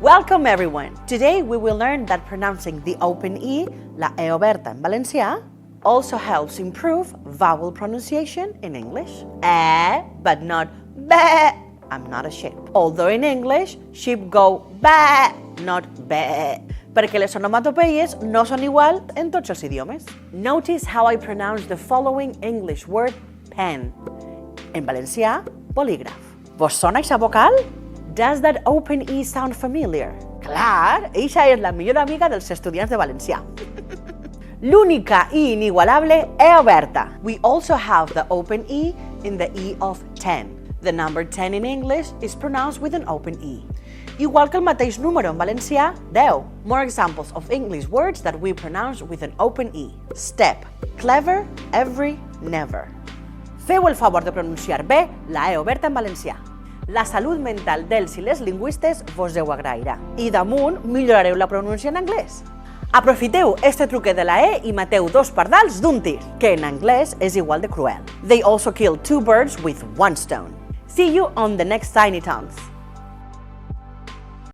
Welcome everyone! Today we will learn that pronouncing the open E, la E oberta en valencià, also helps improve vowel pronunciation in English. But not be. I'm not a sheep. Although in English, sheep go ba, not be. Perquè les onomatopeies no són igual en tots els idiomes. Notice how I pronounce the following English word pen. En valencià, bolígraf. Vos sona aquesta vocal? Does that open E sound familiar? Clar, eixa és la millor amiga dels estudiants de valencià. L'única I inigualable E oberta. We also have the open E in the E of 10. The number 10 in English is pronounced with an open E. Igual que el mateix número en valencià, 10. More examples of English words that we pronounce with an open E. Step, clever, every, never. Feu el favor de pronunciar bé la E oberta en valencià. La salut mental dels i les lingüistes vos ho agrairà. I damunt millorareu la pronúncia en anglès. Aprofiteu este truquet de la E i mateu dos pardals d'un tir, que en anglès és igual de cruel. They also kill two birds with one stone. See you on the next Tiny Tongues.